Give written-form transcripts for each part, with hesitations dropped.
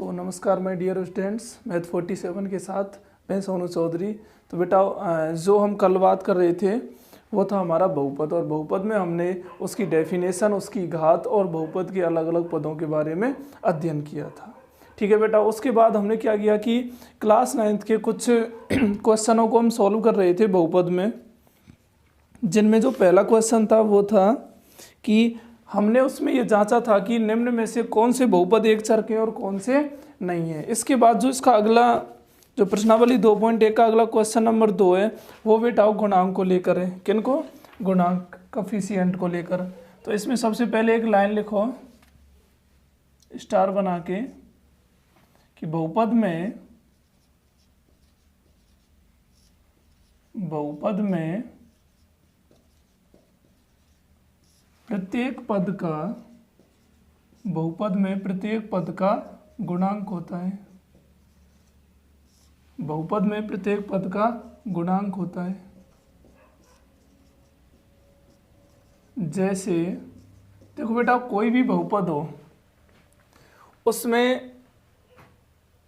नमस्कार my dear students, math 47 के साथ मैं सोनू चौधरी। तो बेटा जो हम कल बात कर रहे थे वो था हमारा बहुपद, और बहुपद में हमने उसकी डेफिनेशन, उसकी घात और बहुपद के अलग अलग पदों के बारे में अध्ययन किया था। ठीक है बेटा, उसके बाद हमने क्या किया कि क्लास 9th के कुछ क्वेश्चनों को हम सॉल्व कर रहे थे बहुपद में, जिनमें जो पहला क्वेश्चन था वो था कि हमने उसमें ये जांचा था कि निम्न में से कौन से बहुपद एक चर के हैं और कौन से नहीं है। इसके बाद जो इसका अगला जो प्रश्नावली 2.1 का अगला क्वेश्चन नंबर 2 है वो बेटा गुणांक को लेकर है। किनको? गुणांक, कोफिशिएंट को लेकर। तो इसमें सबसे पहले एक लाइन लिखो स्टार बना के कि बहुपद में प्रत्येक पद का, बहुपद में प्रत्येक पद का गुणांक होता है। बहुपद में प्रत्येक पद का गुणांक होता है। जैसे देखो बेटा, कोई भी बहुपद हो उसमें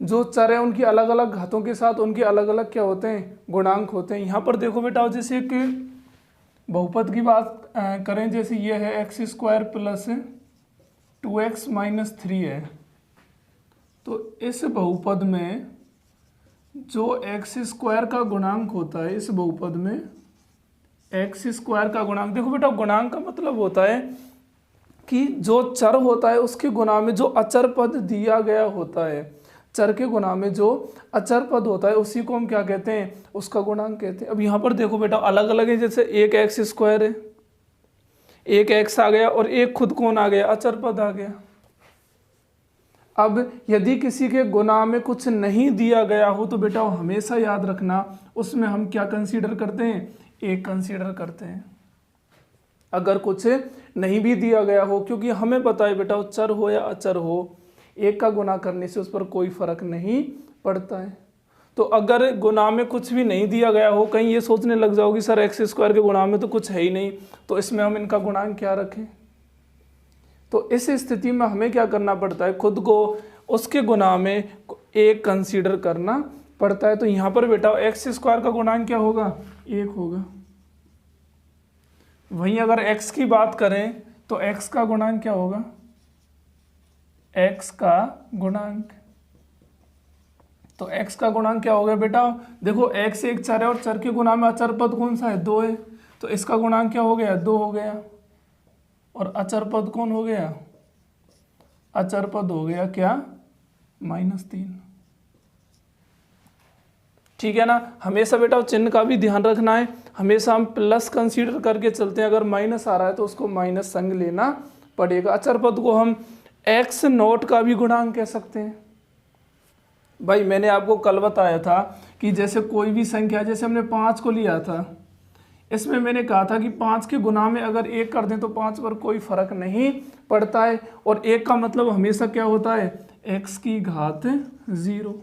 जो चर है उनकी अलग अलग घातों के साथ उनके अलग अलग क्या होते हैं? गुणांक होते हैं। यहाँ पर देखो बेटा, जैसे एक बहुपद की बात करें, जैसे ये है x² प्लस 2x माइनस 3 है। तो इस बहुपद में जो x² का गुणांक होता है, इस बहुपद में x² का गुणांक, देखो बेटा गुणांक का मतलब होता है कि जो चर होता है उसके गुणा में जो अचर पद दिया गया होता है, चर के गुणा में जो अचर पद होता है उसी को हम क्या कहते हैं? उसका गुणांक कहते हैं। अब यहाँ पर देखो बेटा अलग अलग है, जैसे एक x² है, एक x आ गया और एक खुद कौन आ गया? अचर पद आ गया। अब यदि किसी के गुणा में कुछ नहीं दिया गया हो तो बेटा हमेशा याद रखना उसमें हम क्या कंसीडर करते हैं? एक कंसीडर करते हैं। अगर कुछ नहीं भी दिया गया हो, क्योंकि हमें पता है बेटा चर हो या अचर हो, एक का गुना करने से उस पर कोई फर्क नहीं पड़ता है। तो अगर गुणा में कुछ भी नहीं दिया गया हो, कहीं ये सोचने लग जाओगी सर x² के गुणा में तो कुछ है ही नहीं, तो इसमें हम इनका गुणांक क्या रखें? तो इस स्थिति में हमें क्या करना पड़ता है? खुद को उसके गुणा में एक कंसीडर करना पड़ता है। तो यहाँ पर बेटा x² का गुणांक क्या होगा? 1 होगा। वहीं अगर x की बात करें तो x का गुणांक क्या होगा? x का गुणांक, तो x का गुणांक क्या हो गया बेटा? देखो x एक चर है और चर के गुणा में अचर पद कौन सा है? 2 है। तो इसका गुणांक क्या हो गया? 2 हो गया। और अचर पद कौन हो गया? अचर पद हो गया क्या? -3। ठीक है ना। हमेशा बेटा चिन्ह का भी ध्यान रखना है, हमेशा हम प्लस कंसीडर करके चलते हैं। अगर माइनस आ रहा है तो उसको माइनस संग लेना पड़ेगा। अचर पद को हम x0 का भी गुणांक कह सकते हैं। भाई मैंने आपको कल बताया था कि जैसे कोई भी संख्या, जैसे हमने 5 को लिया था, इसमें मैंने कहा था कि 5 के गुणा में अगर 1 कर दें तो 5 पर कोई फर्क नहीं पड़ता है। और 1 का मतलब हमेशा क्या होता है? x की घात 0।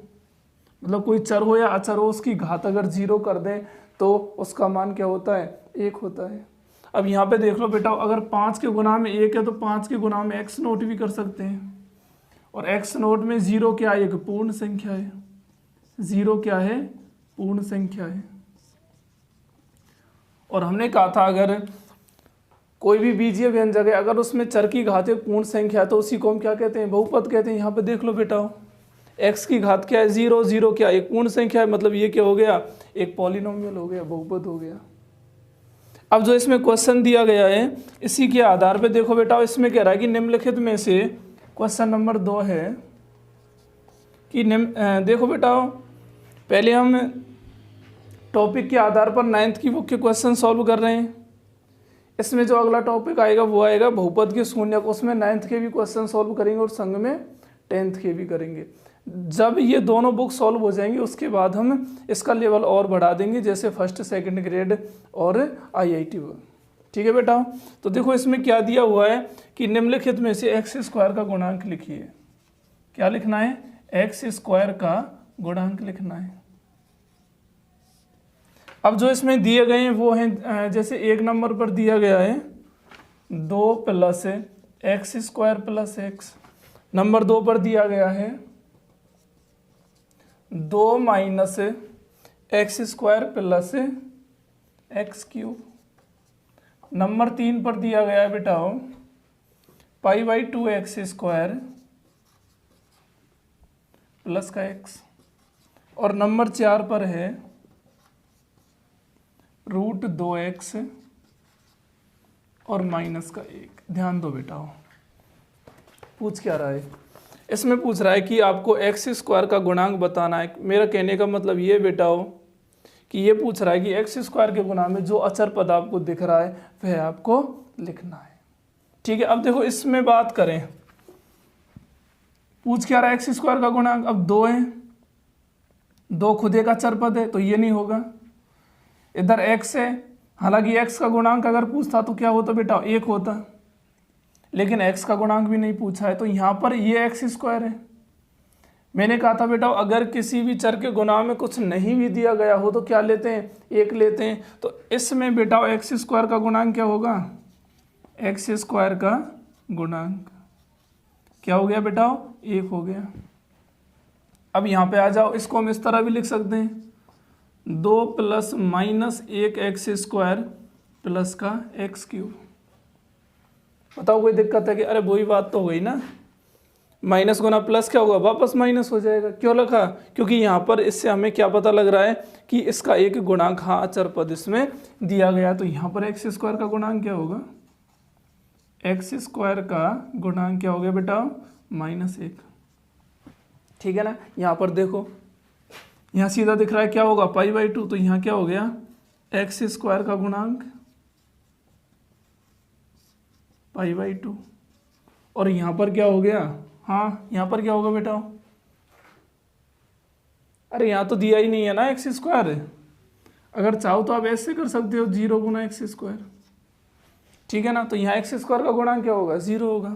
मतलब कोई चर हो या अचर हो, उसकी घात अगर 0 कर दें तो उसका मान क्या होता है? 1 होता है। अब यहाँ पे देख लो बेटा, अगर 5 के गुणा में 1 है तो 5 के गुणा में x0 भी कर सकते हैं। और x0 में 0 क्या है? एक पूर्ण संख्या है। 0 क्या है? पूर्ण संख्या है। और हमने कहा था अगर कोई भी बीजीय व्यंजक है, अगर उसमें चर की घात एक पूर्ण संख्या है तो उसी को हम क्या कहते हैं? बहुपद कहते हैं। यहाँ पे देख लो बेटा, x की घात क्या है? 0। 0 क्या? एक पूर्ण संख्या है। मतलब ये क्या हो गया? एक पॉलिनोमियल हो गया, बहुपद हो गया। अब जो इसमें क्वेश्चन दिया गया है, इसी के आधार पे देखो बेटा, इसमें कह रहा है कि निम्नलिखित में से क्वेश्चन नंबर 2 है कि देखो बेटा, पहले हम टॉपिक के आधार पर 9th की बुक के क्वेश्चन सॉल्व कर रहे हैं। इसमें जो अगला टॉपिक आएगा वो आएगा बहुपद के शून्यक, उसमें 9th के भी क्वेश्चन सॉल्व करेंगे और संग में 10th के भी करेंगे। जब ये दोनों बुक सॉल्व हो जाएंगी उसके बाद हम इसका लेवल और बढ़ा देंगे, जैसे 1st 2nd ग्रेड और IIT। ठीक है बेटा। तो देखो इसमें क्या दिया हुआ है कि निम्नलिखित में से x² का गुणांक लिखिए। क्या लिखना है? x² का गुणांक लिखना है। अब जो इसमें दिए गए हैं वो हैं, जैसे 1 नंबर पर दिया गया है 2 + x² + x। नंबर 2 पर दिया गया है 2 minus x square plus x cube. Number 3 पर दिया गया है बेटा pi by 2 x square plus का एक्स, और नंबर 4 पर है रूट 2x और माइनस का 1। ध्यान दो बेटा, पूछ क्या रहा है इसमें? पूछ रहा है कि आपको एक्स स्क्वायर का गुणांक बताना है। मेरा कहने का मतलब ये बेटा कि ये पूछ रहा है कि एक्स स्क्वायर के गुणा में जो अचर पद आपको दिख रहा है वह आपको लिखना है। ठीक है, अब देखो इसमें बात करें, पूछ क्या रहा है एक्स स्क्वायर का गुणांक। अब 2 है, 2 खुद एक अचर पद है तो ये नहीं होगा। इधर x है, हालांकि x का गुणांक अगर पूछता तो क्या होता बेटा 1 होता, लेकिन x का गुणांक भी नहीं पूछा है तो यहाँ पर ये एक्स स्क्वायर है। मैंने कहा था बेटा अगर किसी भी चर के गुणा में कुछ नहीं भी दिया गया हो तो क्या लेते हैं, 1 लेते हैं। तो इसमें बेटा एक्स स्क्वायर का गुणांक क्या होगा, एक्स स्क्वायर का गुणांक क्या हो गया बेटा 1 हो गया। अब यहाँ पे आ जाओ, इसको हम इस तरह भी लिख सकते हैं 2 plus minus 1 x square plus का एक्स क्यूब। बताओ कोई दिक्कत है कि? अरे वही बात तो हो गई ना, माइनस गुना प्लस क्या होगा, वापस माइनस हो जाएगा। क्यों लिखा? क्योंकि यहाँ पर इससे हमें क्या पता लग रहा है कि इसका एक गुणांक हाँ अचर पद इसमें दिया गया। तो यहाँ पर एक्स स्क्वायर का गुणांक क्या होगा, एक्स स्क्वायर का गुणांक क्या हो गया बेटा -1। ठीक है ना। यहाँ पर देखो, यहाँ सीधा दिख रहा है क्या होगा पाई बाई 2, तो यहाँ क्या हो गया एक्स स्क्वायर का गुणांक पाई बाई 2, और यहाँ पर क्या हो गया, हाँ यहाँ पर क्या होगा बेटा, अरे यहाँ तो दिया ही नहीं है ना एक्स स्क्वायर। अगर चाहो तो आप ऐसे कर सकते हो 0 गुना एक्स स्क्वायर। ठीक है ना। तो यहाँ एक्स स्क्वायर का गुणांक क्या होगा 0 होगा।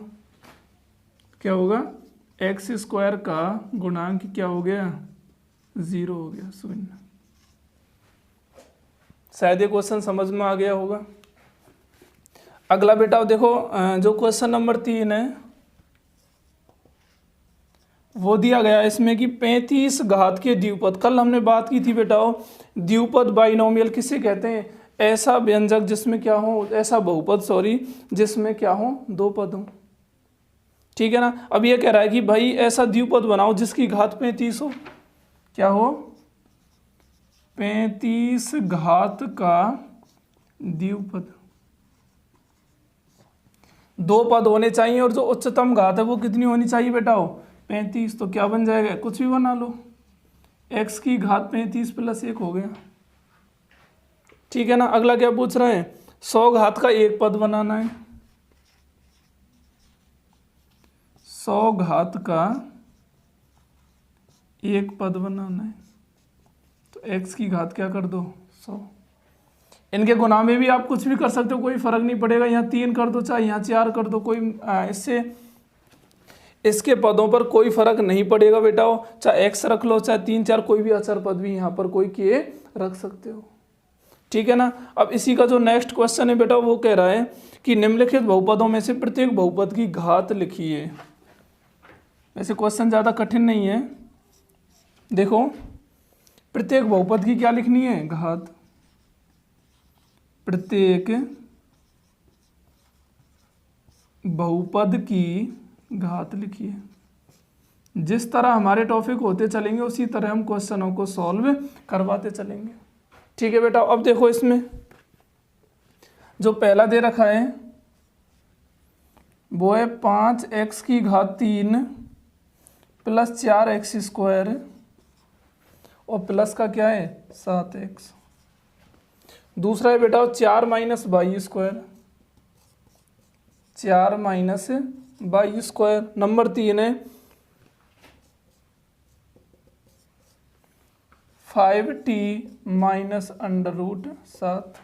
क्या होगा, एक्स स्क्वायर का गुणांक क्या हो गया 0 हो गया, 0। शायद ये क्वेश्चन समझ में आ गया होगा। अगला बेटा देखो, जो क्वेश्चन नंबर 3 है वो दिया गया इसमें कि 35 घात के द्विपद। कल हमने बात की थी बेटा द्विपद बाइनोमियल किसे कहते हैं, ऐसा व्यंजक जिसमें क्या हो, ऐसा बहुपद सॉरी जिसमें क्या हो 2 पद हो। ठीक है ना। अब ये कह रहा है कि भाई ऐसा द्विपद बनाओ जिसकी घात 35 हो। क्या हो, 35 घात का द्विपद। 2 पद होने चाहिए और जो उच्चतम घात है वो कितनी होनी चाहिए बेटा 35। तो क्या बन जाएगा, कुछ भी बना लो, x की घात 35 प्लस 1 हो गया। ठीक है ना। अगला क्या पूछ रहे हैं, 100 घात का एक पद बनाना है। 100 घात का एक पद बनाना है, तो x की घात क्या कर दो 100। इनके गुणा में भी आप कुछ भी कर सकते हो, कोई फर्क नहीं पड़ेगा। यहाँ 3 कर दो चाहे यहाँ 4 कर दो, कोई इससे इसके पदों पर कोई फर्क नहीं पड़ेगा बेटा। चाहे x रख लो चाहे 3 4, कोई भी अचर पद भी यहाँ पर कोई के रख सकते हो। ठीक है ना। अब इसी का जो नेक्स्ट क्वेश्चन है बेटा वो कह रहा है कि निम्नलिखित बहुपदों में से प्रत्येक बहुपद की घात लिखिए। वैसे क्वेश्चन ज़्यादा कठिन नहीं है। देखो प्रत्येक बहुपद की क्या लिखनी है, घात। प्रत्येक बहुपद की घात लिखिए। जिस तरह हमारे टॉपिक होते चलेंगे उसी तरह हम क्वेश्चनों को सॉल्व करवाते चलेंगे। ठीक है बेटा। अब देखो इसमें जो पहला दे रखा है वो है 5x की घात 3 प्लस 4x स्क्वायर और प्लस का क्या है 7x। दूसरा है बेटा 4 minus y square, 4 minus y square. Number 3 है 5t माइनस अंडर रूट 7,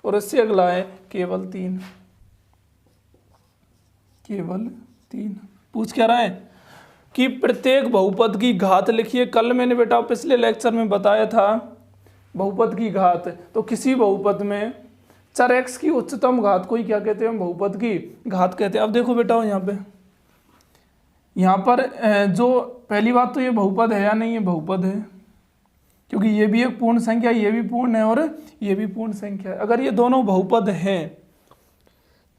और इससे अगला है केवल 3। केवल 3 पूछ क्या रहा है कि प्रत्येक बहुपद की घात लिखिए। कल मैंने बेटा पिछले लेक्चर में बताया था बहुपद की घात, तो किसी बहुपद में चर x की उच्चतम घात को ही क्या कहते हैं, बहुपद की घात कहते हैं। अब देखो बेटा यहाँ पर जो पहली बात तो ये बहुपद है या नहीं, ये बहुपद है, क्योंकि ये भी एक पूर्ण संख्या, ये भी पूर्ण है और ये भी पूर्ण संख्या है। अगर ये दोनों बहुपद हैं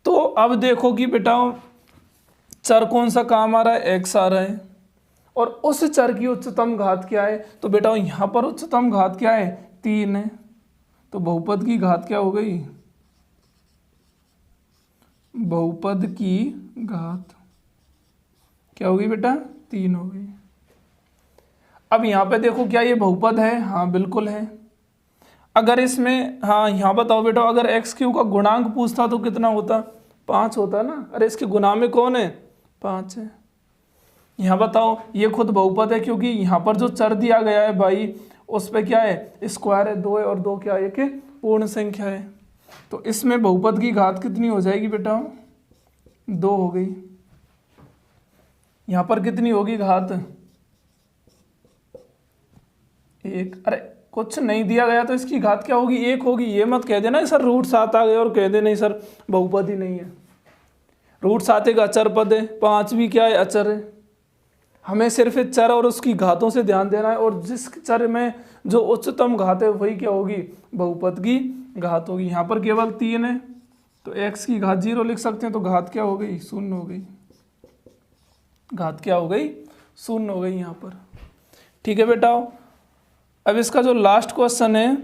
तो अब देखो कि बेटा चर कौन सा काम आ रहा है, x आ रहा है, और उस चर की उच्चतम घात क्या है, तो बेटा यहाँ पर उच्चतम घात क्या है, 3 है, तो बहुपद की घात क्या हो गई, बहुपद की घात क्या होगी बेटा, 3 हो गई। अब यहाँ पे देखो क्या ये बहुपद है, हाँ बिल्कुल है। अगर इसमें, हाँ यहाँ बताओ बेटा, अगर एक्स क्यू का गुणांक पूछता तो कितना होता, 5 होता ना। अरे इसके गुणा में कौन है, 5 है। यहाँ बताओ ये खुद बहुपद है, क्योंकि यहाँ पर जो चर दिया गया है भाई उस पर क्या है, स्क्वायर है, 2 है, और 2 क्या है, एक पूर्ण संख्या है। तो इसमें बहुपद की घात कितनी हो जाएगी बेटा, 2 हो गई। यहाँ पर कितनी होगी घात, 1। अरे कुछ नहीं दिया गया तो इसकी घात क्या होगी, 1 होगी। ये मत कह देना सर √7 आ गया और कह दे नहीं सर बहुपद ही नहीं है। √7 एक अचर पद है, 5 भी क्या है, अचर है। हमें सिर्फ चर और उसकी घातों से ध्यान देना है, और जिस चर में जो उच्चतम घात है वही क्या होगी, बहुपद की घात होगी। यहाँ पर केवल 3 है तो x की घात 0 लिख सकते हैं, तो घात क्या हो गई, 0 हो गई। घात क्या हो गई, 0 हो गई यहाँ पर। ठीक है बेटा, अब इसका जो लास्ट क्वेश्चन है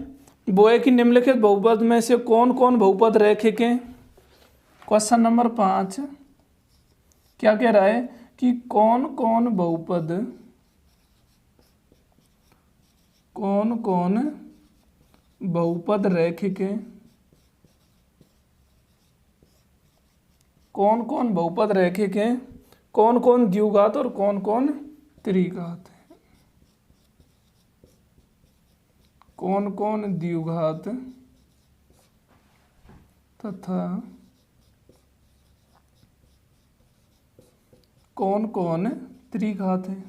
वो है कि निम्नलिखित बहुपद में से कौन कौन बहुपद रैखिक हैं। क्वेश्चन नंबर 5 क्या कह रहा है कि कौन कौन बहुपद रैखिक हैं, कौन कौन बहुपद रैखिक हैं, कौन कौन द्विघात और कौन कौन त्रिघात है, कौन कौन द्विघात तथा कौन कौन त्रिघात है।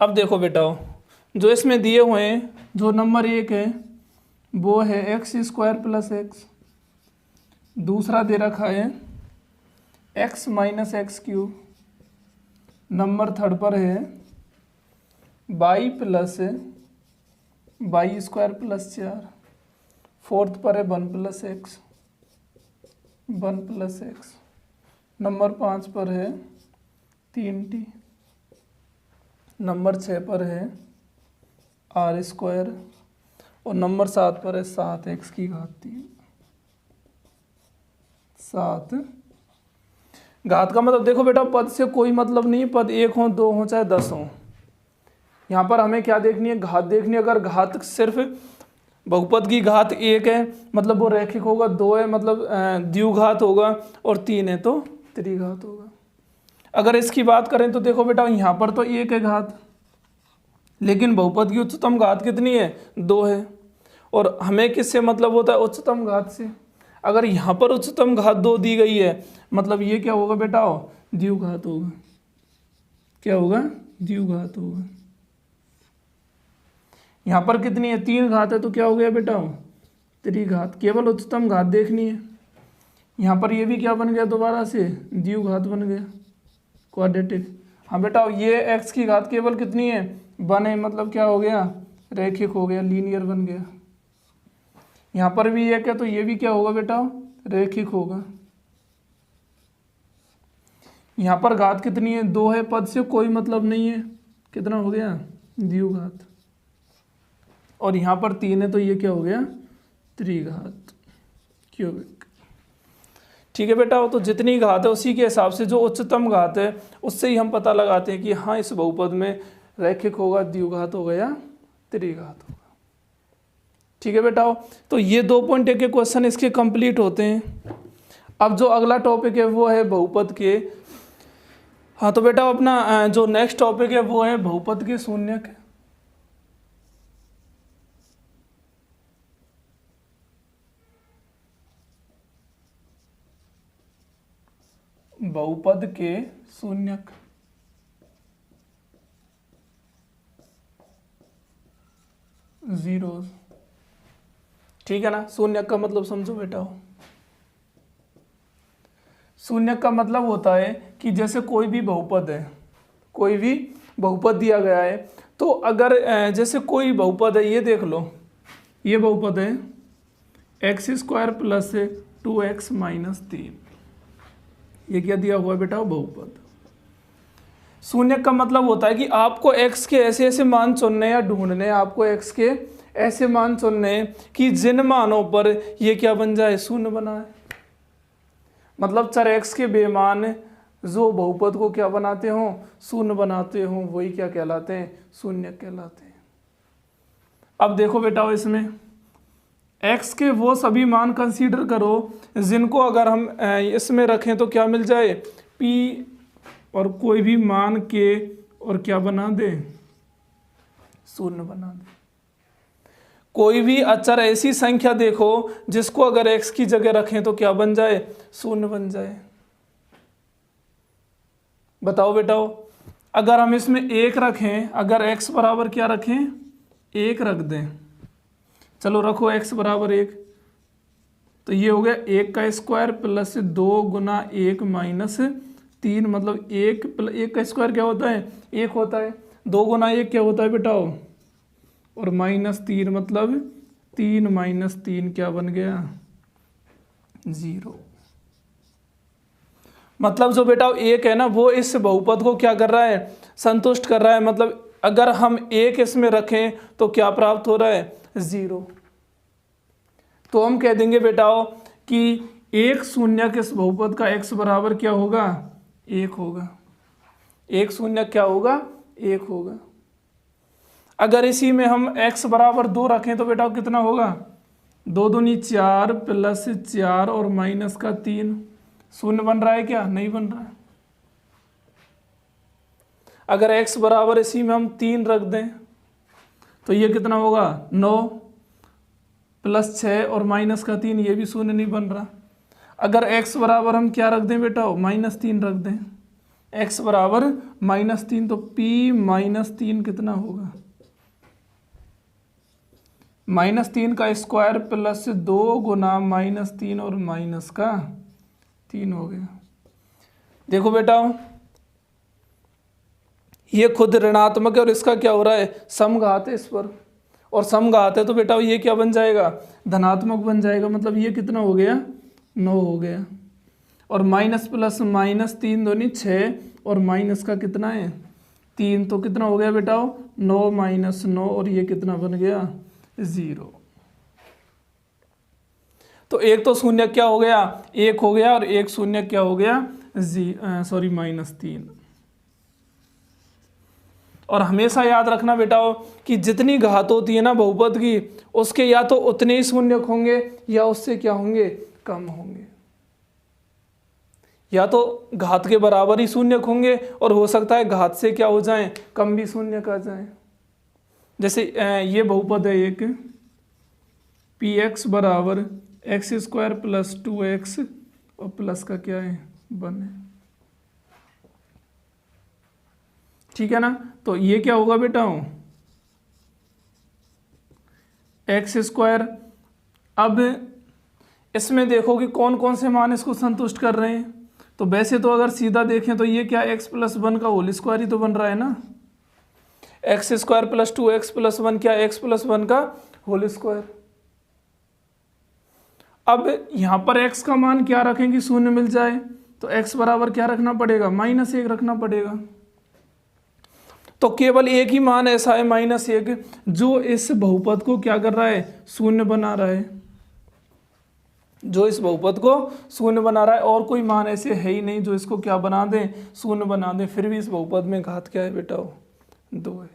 अब देखो बेटा जो इसमें दिए हुए हैं, जो नंबर 1 है वो है x² + x, दूसरा दे रखा है x - x³, नंबर 3 पर है y + y² + 4, फोर्थ पर है 1 + x, 1 + x, नंबर 5 पर है 3t, नंबर 6 पर है r², और नंबर 7 पर है 7x की घात 3। 7 घात का मतलब देखो बेटा पद से कोई मतलब नहीं, पद 1 हो 2 हो चाहे 10 हो। यहाँ पर हमें क्या देखनी है, घात देखनी है। अगर घात सिर्फ बहुपद की घात 1 है मतलब वो रैखिक होगा, 2 है मतलब द्विघात होगा, और 3 है तो त्रिघात होगा। अगर इसकी बात करें तो देखो बेटा यहाँ पर तो 1 है घात, लेकिन बहुपद की उच्चतम घात कितनी है, 2 है, और हमें किससे मतलब होता है, उच्चतम घात से। अगर यहाँ पर उच्चतम घात 2 दी गई है मतलब ये क्या होगा बेटा, द्विघात होगा। क्या होगा, द्विघात होगा। यहाँ पर कितनी है, 3 घात है तो क्या हो गया बेटा, त्रिघात। केवल उच्चतम घात देखनी है। यहाँ पर ये भी क्या बन गया, दोबारा से द्विघात बन गया, क्वाड्रेटिक। हाँ बेटा ये x की घात केवल कितनी है, 1 है, मतलब क्या हो गया, रैखिक हो गया, लीनियर बन गया। यहाँ पर भी 1 है तो ये भी क्या होगा बेटा, रैखिक होगा। यहाँ पर घात कितनी है, 2 है, पद से कोई मतलब नहीं है, कितना हो गया, द्विघात। और यहाँ पर 3 है तो ये क्या हो गया, त्रिघात, क्यूबिक। ठीक है बेटा, तो जितनी घात है उसी के हिसाब से जो उच्चतम घात है उससे ही हम पता लगाते हैं कि हाँ इस बहुपद में रैखिक होगा, द्विघात होगा या त्रिघात होगा। ठीक है बेटा, तो ये 2 पॉइंट के क्वेश्चन इसके कंप्लीट होते हैं। अब जो अगला टॉपिक है वो है बहुपद के, हाँ तो बेटा अपना जो नेक्स्ट टॉपिक है वो है बहुपद के शून्यक। बहुपद के शून्यक, जीरोस। ठीक है ना, शून्यक का मतलब समझो बेटा, शून्य का मतलब होता है कि जैसे कोई भी बहुपद है, कोई भी बहुपद दिया गया है, तो अगर जैसे कोई बहुपद है, ये देख लो, ये बहुपद है x square plus 2x minus 3, ये क्या दिया हुआ है बेटा, बहुपद। शून्य का मतलब होता है कि आपको x के ऐसे ऐसे मान चुनने या ढूंढने, आपको x के ऐसे मान चुनने कि जिन मानों पर ये क्या बन जाए, शून्य बना है। मतलब चर x के बेमान जो बहुपद को क्या बनाते हो, शून्य बनाते हो, वही क्या कहलाते हैं, शून्य कहलाते हैं। अब देखो बेटा, इसमें x के वो सभी मान कंसीडर करो जिनको अगर हम इसमें रखें तो क्या मिल जाए, p और कोई भी मान के और क्या बना दे, शून्य बना दे। कोई भी अचर ऐसी संख्या देखो जिसको अगर x की जगह रखें तो क्या बन जाए, शून्य बन जाए। बताओ बेटाओ, अगर हम इसमें 1 रखें, अगर x बराबर क्या रखें, 1 रख दें, चलो रखो x बराबर 1, तो ये हो गया 1 का स्क्वायर प्लस 2 गुना 1 माइनस 3, मतलब 1 का स्क्वायर क्या होता है, 1 होता है, 2 गुना 1 क्या होता है बेटाओ, और माइनस 3 मतलब 3 माइनस 3 क्या बन गया, 0। मतलब जो बेटा 1 है ना, वो इस बहुपद को क्या कर रहा है, संतुष्ट कर रहा है। मतलब अगर हम 1 इसमें रखें तो क्या प्राप्त हो रहा है, 0। तो हम कह देंगे बेटाओ कि 1 शून्य के इस बहुपद का x बराबर क्या होगा, 1 होगा। 1 शून्य क्या होगा, 1 होगा। अगर इसी में हम x बराबर 2 रखें तो बेटा कितना होगा, 2 दूनी 4 प्लस 4 और माइनस का 3, शून्य बन रहा है क्या, नहीं बन रहा है। अगर x बराबर इसी में हम 3 रख दें तो ये कितना होगा, 9 प्लस 6 और माइनस का 3, ये भी शून्य नहीं बन रहा। अगर x बराबर हम क्या रख दें बेटा, -3 रख दें, x बराबर -3, तो p -3 कितना होगा, -3 का स्क्वायर प्लस 2 गुना -3 और माइनस का 3 हो गया। देखो बेटा, ये खुद ऋणात्मक है और इसका क्या हो रहा है, समघात है इस पर, और समघात है तो बेटा ये क्या बन जाएगा, धनात्मक बन जाएगा। मतलब ये कितना हो गया, 9 हो गया। और माइनस प्लस माइनस 3 दूनी 6 और माइनस का कितना है, 3, तो कितना हो गया बेटा, 9 माइनस 9, और ये कितना बन गया, 0। तो एक तो शून्य क्या हो गया, 1 हो गया, और एक शून्य क्या हो गया, -3। और हमेशा याद रखना बेटा कि जितनी घात होती है ना बहुपद की, उसके या तो उतने ही शून्यक होंगे या उससे क्या होंगे, कम होंगे। या तो घात के बराबर ही शून्यक होंगे और हो सकता है घात से क्या हो जाए, कम भी शून्यक आ जाए। जैसे ये बहुपद है एक, px बराबर x स्क्वायर प्लस 2x और प्लस का क्या है, 1 है, ठीक है ना। तो ये क्या होगा बेटा, एक्स स्क्वायर। अब इसमें देखो कि कौन कौन से मान इसको संतुष्ट कर रहे हैं। तो वैसे तो अगर सीधा देखें तो ये क्या, x प्लस 1 का होल स्क्वायर ही तो बन रहा है ना, x square plus 2x plus 1 क्या, x प्लस 1 का होल स्क्वायर। अब यहाँ पर x का मान क्या रखेंगे, शून्य मिल जाए, तो x बराबर क्या रखना पड़ेगा, -1 रखना पड़ेगा। तो केवल एक ही मान ऐसा है -1 जो इस बहुपद को क्या कर रहा है, शून्य बना रहा है, जो इस बहुपद को शून्य बना रहा है। और कोई मान ऐसे है ही नहीं जो इसको क्या बना दे, शून्य बना दे। फिर भी इस बहुपद में घात क्या है बेटा, 2 है।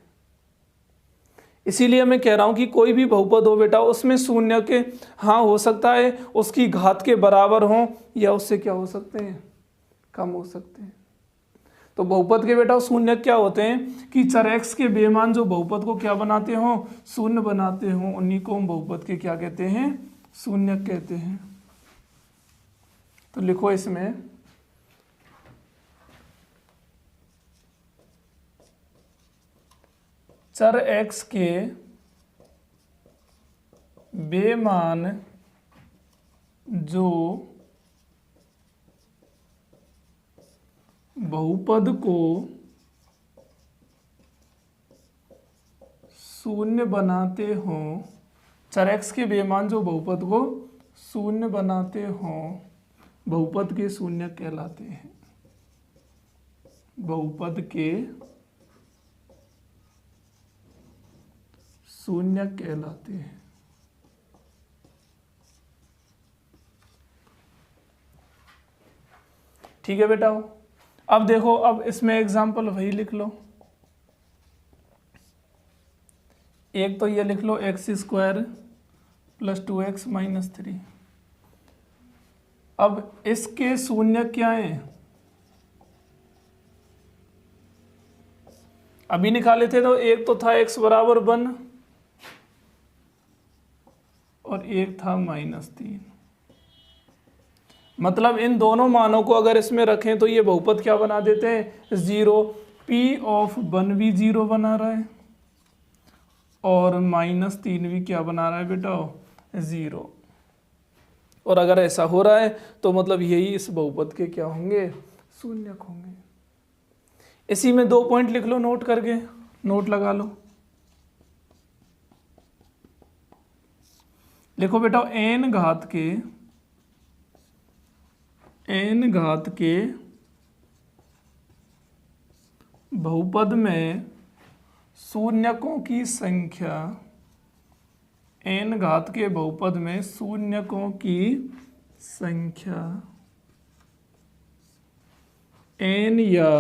इसीलिए मैं कह रहा हूं कि कोई भी बहुपद हो बेटा, उसमें शून्य के हाँ हो सकता है उसकी घात के बराबर हो या उससे क्या हो सकते हैं, कम हो सकते हैं। तो बहुपद के बेटा शून्य क्या होते हैं कि चर x के बेमान जो बहुपद को क्या बनाते हो, शून्य बनाते हो, उन्हीं को हम बहुपद के क्या कहते हैं, शून्य कहते हैं। तो लिखो इसमें चर x के बेमान जो बहुपद को शून्य बनाते हो, चर x के बेमान जो बहुपद को शून्य बनाते हो, बहुपद के शून्य कहलाते हैं। बहुपद के शून्य कहलाते हैं। ठीक है बेटा। अब देखो, अब इसमें एग्जाम्पल वही लिख लो। एक तो ये लिख लो x² + 2x - 3। अब इसके शून्य क्या है, अभी निकाले थे तो एक तो था x = 1 और एक था -3। मतलब इन दोनों मानों को अगर इसमें रखें तो ये बहुपद क्या बना देते हैं, 0। P(1) भी 0 बना रहा है और -3 भी क्या बना रहा है बेटा, 0। और अगर ऐसा हो रहा है तो मतलब यही इस बहुपद के क्या होंगे, शून्यक होंगे। इसी में 2 पॉइंट लिख लो नोट करके, नोट लगा लो। लिखो बेटा, n घात के बहुपद में शून्यकों की संख्या, n घात के बहुपद में शून्यकों की संख्या n या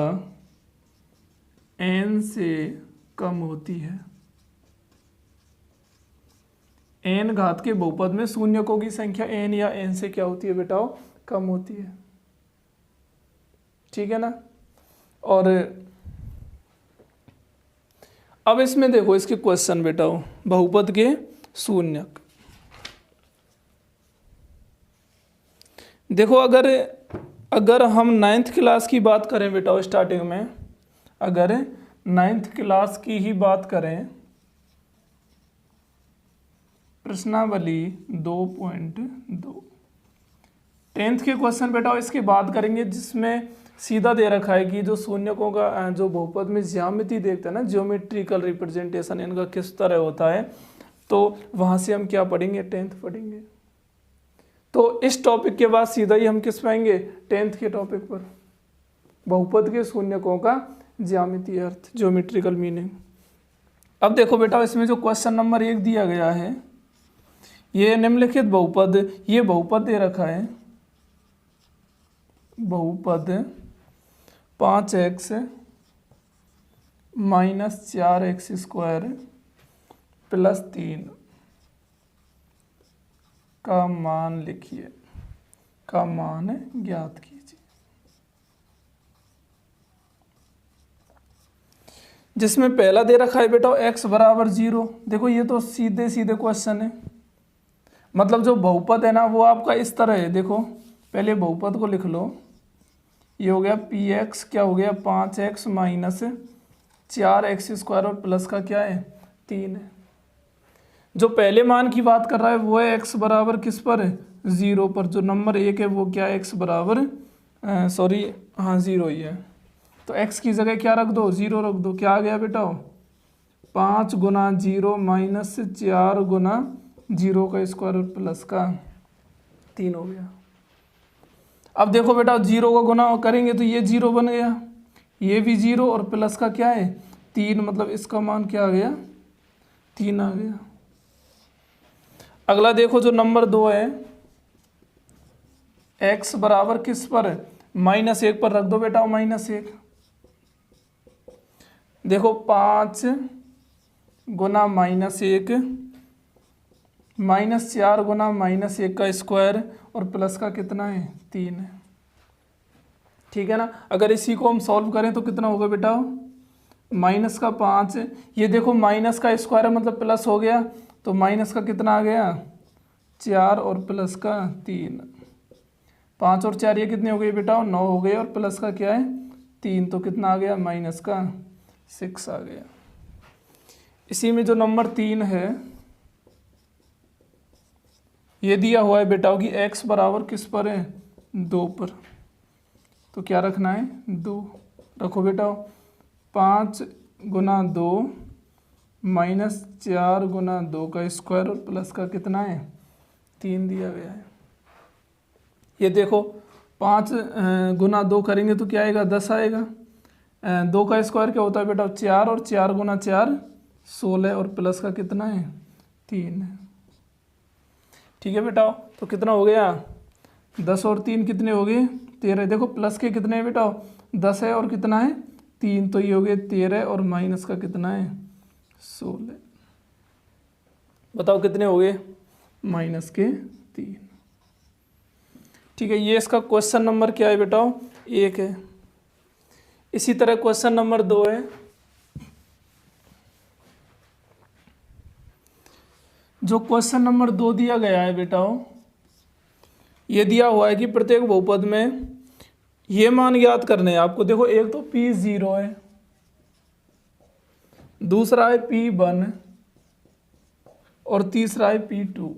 n से कम होती है। n घात के बहुपद में शून्यकों की संख्या n या n से क्या होती है बेटा, कम होती है। ठीक है ना। और अब इसमें देखो इसके क्वेश्चन बेटा, बहुपद के शून्यक। देखो अगर हम 9th क्लास की बात करें बेटा, स्टार्टिंग में अगर 9th क्लास की ही बात करें, प्रश्नावली 2.2 10th के क्वेश्चन बेटा इसकी बात करेंगे, जिसमें सीधा दे रखा है कि जो शून्यकों का जो बहुपद में ज्यामिति देखते हैं ना, ज्योमेट्रिकल रिप्रेजेंटेशन इनका किस तरह होता है, तो वहां से हम क्या पढ़ेंगे, 10th पढ़ेंगे। तो इस टॉपिक के बाद सीधा ही हम किस पाएंगे, 10th के टॉपिक पर, बहुपद के शून्यकों का ज्यामितीय अर्थ, ज्योमेट्रिकल मीनिंग। अब देखो बेटा, इसमें जो क्वेश्चन नंबर 1 दिया गया है, ये निम्नलिखित बहुपद, ये बहुपद दे रखा है, बहुपद 5x - 4x² + 3 का मान लिखिए, का मान ज्ञात कीजिए। जिसमें पहला दे रखा है बेटा x = 0। देखो ये तो सीधे सीधे क्वेश्चन है, मतलब जो बहुपद है ना वो आपका इस तरह है। देखो पहले बहुपद को लिख लो, ये हो गया px, क्या हो गया 5x - 4x² और प्लस का क्या है 3 है। जो पहले मान की बात कर रहा है वो है x बराबर किस पर है, 0 पर। जो नंबर 1 है वो क्या है, x बराबर 0 ही है। तो x की जगह क्या रख दो, 0 रख दो। क्या आ गया बेटा, 5 × 0 - 4 × 0 का स्क्वायर और प्लस का 3 हो गया। अब देखो बेटा 0 का गुना करेंगे तो ये 0 बन गया, ये भी 0 और प्लस का क्या है 3, मतलब इसका मान क्या आ गया, 3 आ गया। अगला देखो जो नंबर 2 है, x बराबर किस पर है, -1 पर रख दो बेटा, -1। देखो 5 × -1 -4 × -1 का स्क्वायर और प्लस का कितना है 3 है। ठीक है ना। अगर इसी को हम सॉल्व करें तो कितना होगा बेटा, -5, ये देखो माइनस का स्क्वायर है मतलब प्लस हो गया, तो माइनस का कितना आ गया 4 और प्लस का 3। 5 और 4 ये कितने हो गए बेटा, 9 हो गए, और प्लस का क्या है 3, तो कितना आ गया -6 आ गया। इसी में जो नंबर 3 है, ये दिया हुआ है बेटा कि x बराबर किस पर है 2 पर। तो क्या रखना है 2 रखो बेटा। 5 गुना 2 माइनस 4 गुना 2 का स्क्वायर और प्लस का कितना है 3 दिया गया है। ये देखो 5 गुना 2 करेंगे तो क्या आएगा 10 आएगा। 2 का स्क्वायर क्या होता है बेटा 4 और 4 गुना 4 16 और प्लस का कितना है 3 है। ठीक है बेटा, तो कितना हो गया 10 और 3 कितने हो गए 13। देखो प्लस के कितने हैं बेटा 10 है और कितना है 3, तो ये हो गए 13 और माइनस का कितना है 16। बताओ कितने हो गए माइनस के 3। ठीक है, ये इसका क्वेश्चन नंबर क्या है बेटा 1 है। इसी तरह क्वेश्चन नंबर 2 है। जो क्वेश्चन नंबर 2 दिया गया है बेटा, ये दिया हुआ है कि प्रत्येक बहुपद में ये मान ज्ञात करने हैं आपको। देखो एक तो P0 है, दूसरा है P1 और तीसरा है P2।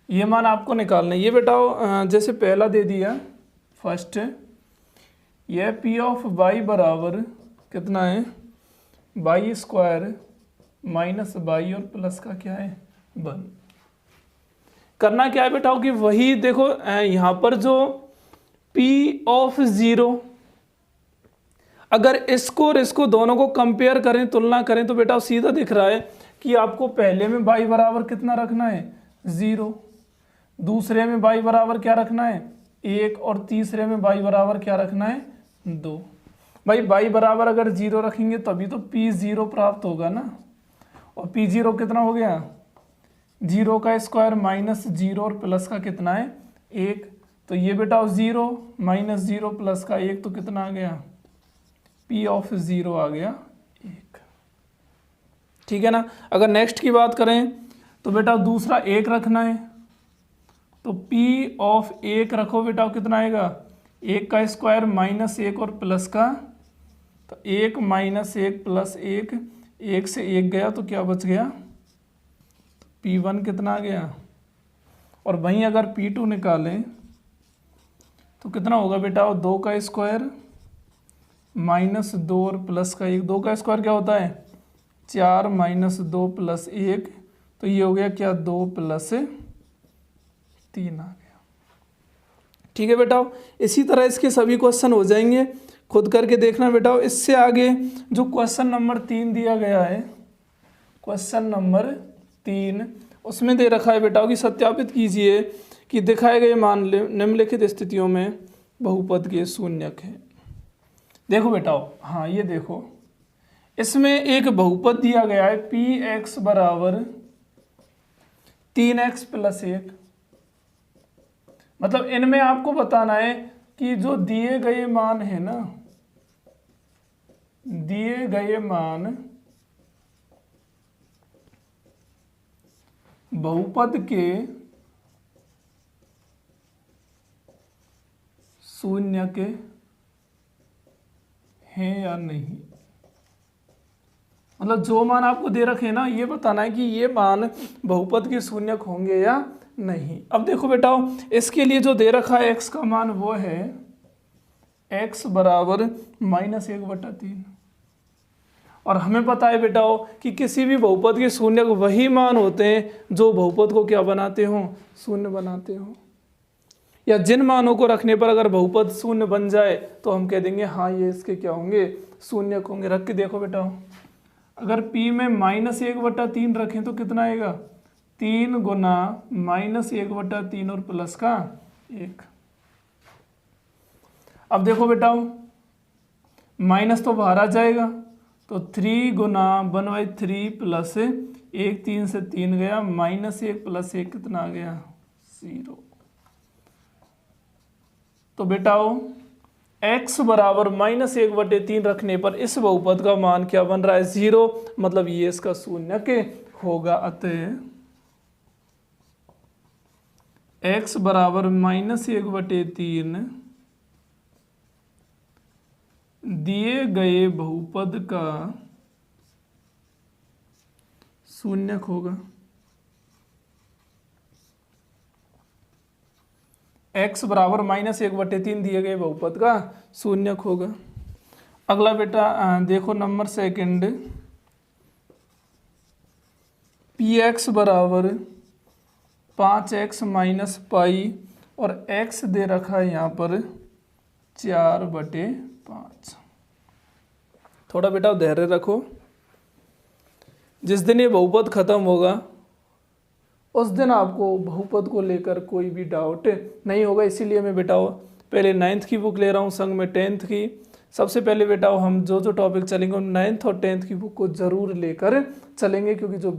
ये मान आपको निकालना है। ये बेटा जैसे पहला दे दिया फर्स्ट, यह P ऑफ y बराबर कितना है y स्क्वायर माइनस y और प्लस का क्या है 1। करना क्या है बेटा कि वही देखो यहाँ पर जो P ऑफ 0, अगर इसको और इसको दोनों को कंपेयर करें तुलना करें तो बेटा सीधा दिख रहा है कि आपको पहले में y बराबर कितना रखना है 0, दूसरे में y बराबर क्या रखना है 1 और तीसरे में y बराबर क्या रखना है 2। भाई y बराबर अगर 0 रखेंगे तभी तो P0 प्राप्त होगा ना। और P0 कितना हो गया 0 का स्क्वायर माइनस 0 और प्लस का कितना है 1। तो ये बेटा 0 माइनस 0 प्लस का 1 तो कितना आ गया P ऑफ 0 आ गया 1। ठीक है ना। अगर नेक्स्ट की बात करें तो बेटा दूसरा 1 रखना है, तो P ऑफ 1 रखो बेटा कितना आएगा 1 का स्क्वायर माइनस 1 और प्लस का, तो 1 माइनस 1 प्लस 1, 1 से 1 गया तो क्या बच गया P1 कितना आ गया। और वहीं अगर P2 निकालें तो कितना होगा बेटा 2 का स्क्वायर माइनस 2 और प्लस का 1। 2 का स्क्वायर क्या होता है 4 माइनस 2 प्लस 1, तो ये हो गया क्या 2 प्लस 3 आ गया। ठीक है बेटा, इसी तरह इसके सभी क्वेश्चन हो जाएंगे, खुद करके देखना बेटा। इससे आगे जो क्वेश्चन नंबर 3 दिया गया है, क्वेश्चन नंबर 3, उसमें दे रखा है बेटा कि सत्यापित कीजिए कि दिखाए गए मान निम्नलिखित स्थितियों में बहुपद के शून्यक है। देखो बेटा, हाँ ये देखो, इसमें एक बहुपद दिया गया है Px बराबर 3x प्लस 1। मतलब इनमें आपको बताना है कि जो दिए गए मान है ना, दिए गए मान बहुपद के शून्यक हैं या नहीं। मतलब जो मान आपको दे रखे ना, ये बताना है कि ये मान बहुपद के शून्यक होंगे या नहीं। अब देखो बेटा, इसके लिए जो दे रखा है x का मान वो है x बराबर -1/3। और हमें पता है बेटा कि किसी भी बहुपद के शून्यक वही मान होते हैं जो बहुपद को क्या बनाते हो शून्य बनाते हो। या जिन मानों को रखने पर अगर बहुपद शून्य बन जाए तो हम कह देंगे हाँ ये इसके क्या होंगे शून्यक होंगे। रख के देखो बेटा, अगर P में -1/3 रखें तो कितना आएगा 3 गुना -1/3 और प्लस का 1। अब देखो बेटा, माइनस तो बाहर आ जाएगा, तो 3 गुना 1/3 प्लस 1, 3 से 3 गया, -1 प्लस 1 कितना आ गया 0। तो बेटा x बराबर -1/3 रखने पर इस बहुपद का मान क्या बन रहा है 0, मतलब ये इसका शून्यक होगा। अतः x बराबर -1/3 दिए गए बहुपद का शून्यक होगा। x बराबर -1/3 दिए गए बहुपद का शून्यक होगा। अगला बेटा देखो नंबर सेकंड, px बराबर 5x माइनस पाई और x दे रखा है यहाँ पर 4/5। थोड़ा बेटा धैर्य रखो, जिस दिन ये बहुपद खत्म होगा उस दिन आपको बहुपद को लेकर कोई भी डाउट नहीं होगा। इसीलिए मैं बेटा पहले 9th की बुक ले रहा हूँ संग में 10th की। सबसे पहले बेटा हम जो टॉपिक चलेंगे 9th और 10th की बुक को ज़रूर लेकर चलेंगे, क्योंकि जो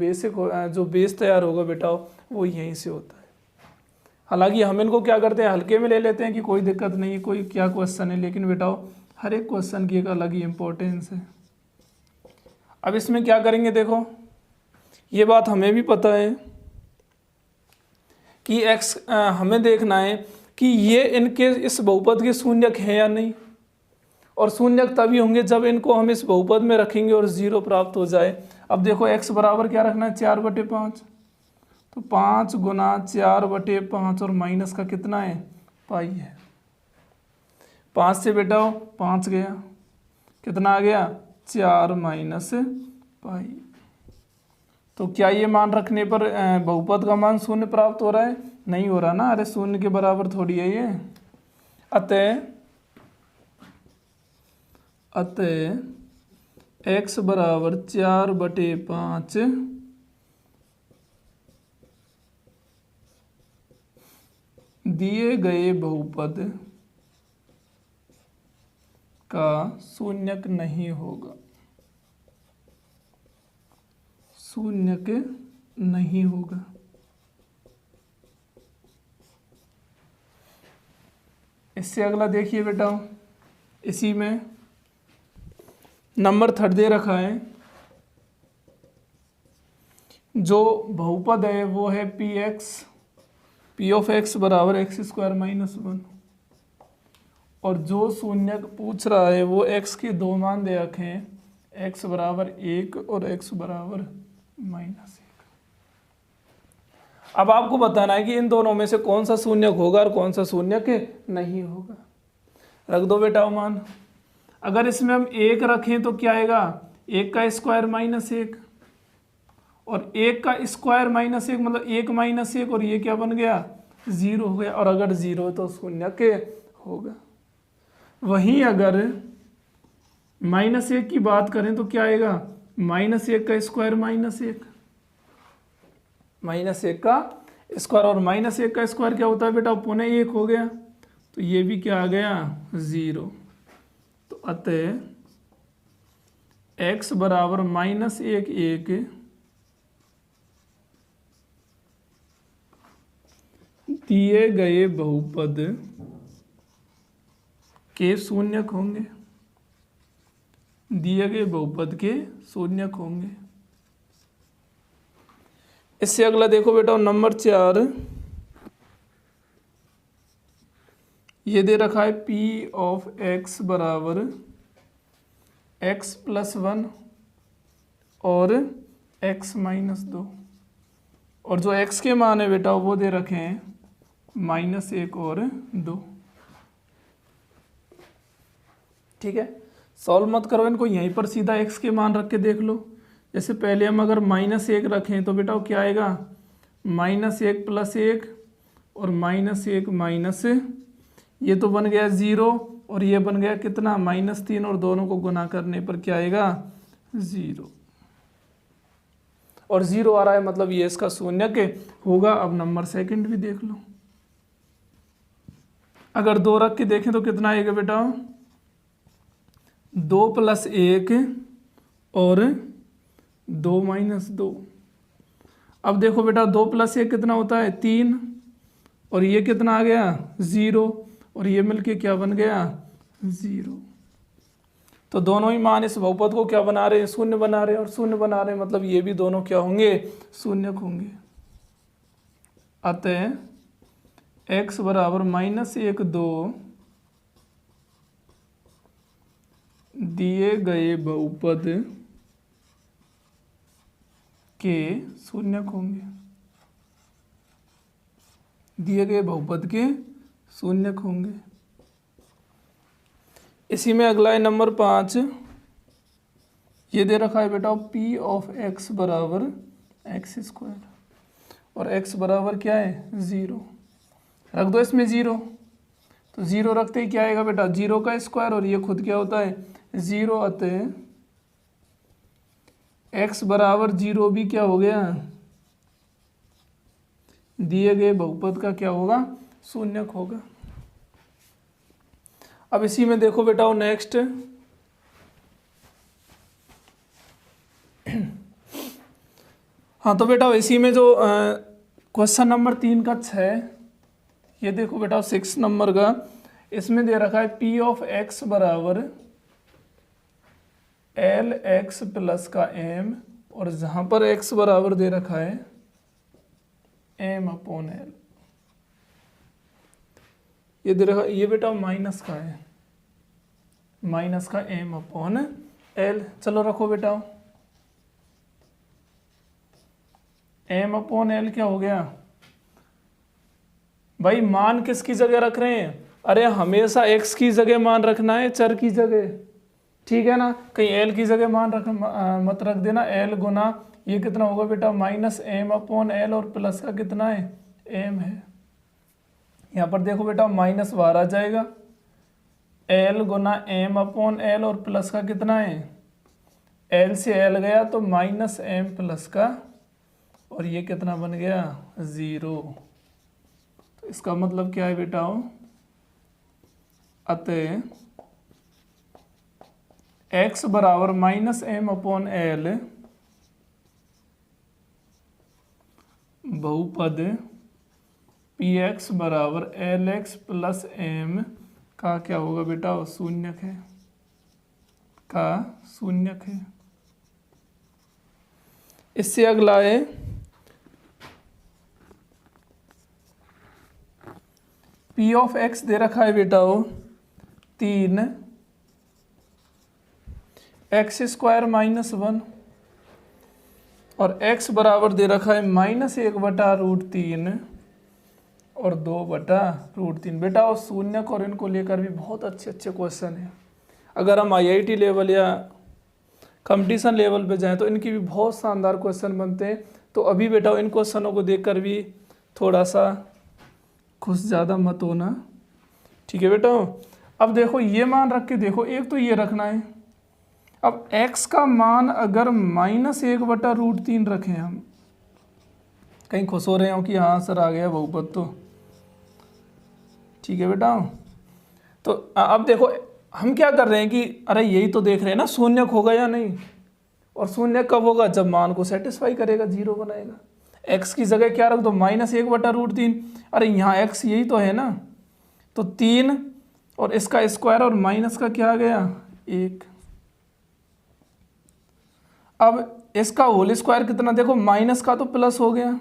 बेस तैयार होगा बेटा वो यहीं से होता है। हालांकि हम इनको क्या करते हैं, हल्के में ले लेते हैं कि कोई दिक्कत नहीं है, कोई क्या क्वेश्चन है, लेकिन बेटा हर एक क्वेश्चन की एक अलग ही इम्पोर्टेंस है। अब इसमें क्या करेंगे, देखो ये बात हमें भी पता है कि x हमें देखना है कि ये इनके इस बहुपद के शून्यक हैं या नहीं, और शून्यक तभी होंगे जब इनको हम इस बहुपद में रखेंगे और 0 प्राप्त हो जाए। अब देखो x बराबर क्या रखना है, 4/5, तो 5 गुना 4/5 और माइनस का कितना है, पाई है। 5 से बेटा 5 गया, कितना आ गया, 4 माइनस पाई। तो क्या ये मान रखने पर बहुपद का मान 0 प्राप्त हो रहा है, नहीं हो रहा ना, अरे 0 के बराबर थोड़ी है ये। अतः x बराबर 4/5 दिए गए बहुपद का शून्यक नहीं होगा, शून्यक नहीं होगा। इससे अगला देखिए बेटा, इसी में नंबर 3 दे रखा है, जो बहुपद है वो है p ऑफ x बराबर x² -1, और जो शून्यक पूछ रहा है वो x के दो मान दे रखे हैं, x बराबर 1 और x बराबर -1। अब आपको बताना है कि इन दोनों में से कौन सा शून्यक होगा और कौन सा शून्यक नहीं होगा। रख दो बेटा मान। अगर इसमें हम 1 रखें तो क्या आएगा, 1 का स्क्वायर -1, और 1 का स्क्वायर -1 मतलब 1 -1, और ये क्या बन गया, 0 हो गया। और अगर 0 है तो शून्यक होगा। वहीं अगर -1 की बात करें तो क्या आएगा, -1 का स्क्वायर -1, -1 का स्क्वायर, और -1 का स्क्वायर क्या होता है बेटा, पौने 1 हो गया, तो ये भी क्या आ गया, 0। तो अतः x बराबर -1 दिए गए बहुपद के शून्यक होंगे, दिए गए बहुपद के शून्यक होंगे। इससे अगला देखो बेटा नंबर 4, ये दे रखा है p ऑफ x बराबर x + 1 और x - 2, और जो x के मान है बेटा वो दे रखे हैं -1 और 2। ठीक है, सॉल्व मत करो इनको, यहीं पर सीधा x के मान रख के देख लो। जैसे पहले हम अगर -1 रखें तो बेटा क्या आएगा, -1 + 1 और -1 माइनस, ये तो बन गया 0, और ये बन गया कितना, -3, और दोनों को गुना करने पर क्या आएगा, 0। और 0 आ रहा है मतलब ये इसका शून्यक होगा। अब नंबर सेकंड भी देख लो, अगर 2 रख के देखें तो कितना आएगा बेटा, 2 + 1 और 2 - 2। अब देखो बेटा 2 + 1 कितना होता है, 3, और ये कितना आ गया, 0, और ये मिलके क्या बन गया, 0। तो दोनों ही मान इस बहुपद को क्या बना रहे हैं, शून्य बना रहे हैं, और शून्य बना रहे हैं मतलब ये भी दोनों क्या होंगे, शून्यक होंगे। अतः x बराबर -1 2 दिए गए बहुपद के शून्यक होंगे, दिए गए बहुपद के शून्यक होंगे। इसी में अगला है नंबर 5, ये दे रखा है बेटा पी ऑफ एक्स बराबर एक्स स्क्वायर, और एक्स बराबर क्या है 0, रख दो इसमें 0, तो 0 रखते ही क्या आएगा बेटा 0 का स्क्वायर, और ये खुद क्या होता है 0, अतः एक्स बराबर 0 भी क्या हो गया, दिए गए बहुपद का क्या होगा, शून्यक होगा। अब इसी में देखो बेटा नेक्स्ट, हाँ तो बेटा इसी में जो क्वेश्चन नंबर 3 का 6, ये देखो बेटा 6 नंबर का, इसमें दे रखा है पी ऑफ एक्स बराबर एल एक्स प्लस का एम, और जहां पर एक्स बराबर दे रखा है एम अपॉन एल, ये दे रखा, ये बेटा माइनस का है, माइनस का एम अपॉन एल। चलो रखो बेटा, एम अपॉन एल क्या हो गया भाई, मान किसकी जगह रख रहे हैं, अरे हमेशा एक्स की जगह मान रखना है, चर की जगह, ठीक है ना, कहीं एल की जगह मान रख मत रख देना। एल गुना ये कितना होगा बेटा माइनस एम अपॉन एल, और प्लस का कितना है एम है, यहाँ पर देखो बेटा माइनस बाहर आ जाएगा, एल गुना एम अपॉन एल, और प्लस का कितना है, एल से एल गया तो माइनस एम प्लस का, और ये कितना बन गया 0। तो इसका मतलब क्या है बेटा, अतः x बराबर माइनस एम अपॉन एल बहुपद पी एक्स बराबर एल एक्स प्लस एम का क्या होगा बेटा, शून्यक है, का शून्यक है। इससे अगला है पी ऑफ एक्स दे रखा है बेटा 3 एक्स स्क्वायर माइनस 1, और x बराबर दे रखा है -1/√3 और 2/√3। बेटा और शून्यक और इनको लेकर भी बहुत अच्छे क्वेश्चन हैं। अगर हम IIT लेवल या कंपटीशन लेवल पे जाएं तो इनकी भी बहुत शानदार क्वेश्चन बनते हैं। तो अभी बेटा इन क्वेश्चनों को देखकर भी थोड़ा सा खुश ज़्यादा मत होना, ठीक है बेटा। अब देखो ये मान रख के देखो, एक तो ये रखना है। अब x का मान अगर -1/√3 रखें हम, कहीं खुश हो रहे हो कि हाँ सर आ गया बहुपद, तो ठीक है बेटा। तो अब देखो हम क्या कर रहे हैं कि अरे यही तो देख रहे हैं ना शून्यक होगा या नहीं, और शून्यक कब होगा जब मान को सेटिस्फाई करेगा, 0 बनाएगा। x की जगह क्या रख दो -1/√3, अरे यहाँ x यही तो है ना, तो 3 और इसका स्क्वायर और माइनस का क्या आ गया 1। अब इसका होल स्क्वायर कितना, देखो माइनस का तो प्लस हो गया,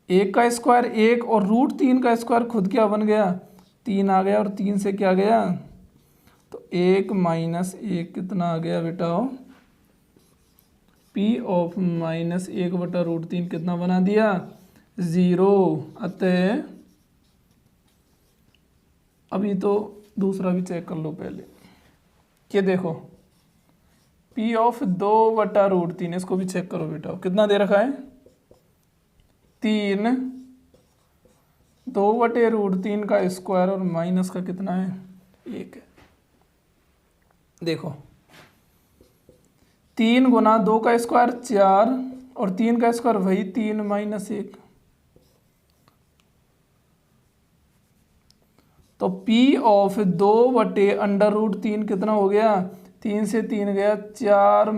1 का स्क्वायर 1 और √3 का स्क्वायर खुद क्या बन गया 3 आ गया, और 3 से क्या गया तो 1 - 1 कितना आ गया बेटा, P ऑफ -1/√3 कितना बना दिया 0। अतः अभी तो दूसरा भी चेक कर लो पहले, ये देखो P ऑफ 2/√3, इसको भी चेक करो बेटा, कितना दे रखा है 3, 2/√3 का स्क्वायर और माइनस का कितना है 1 है। देखो 3 गुना 2 का स्क्वायर 4 और 3 का स्क्वायर वही 3 - 1, तो P ऑफ 2/√3 कितना हो गया, 3 से 3 गया 4 -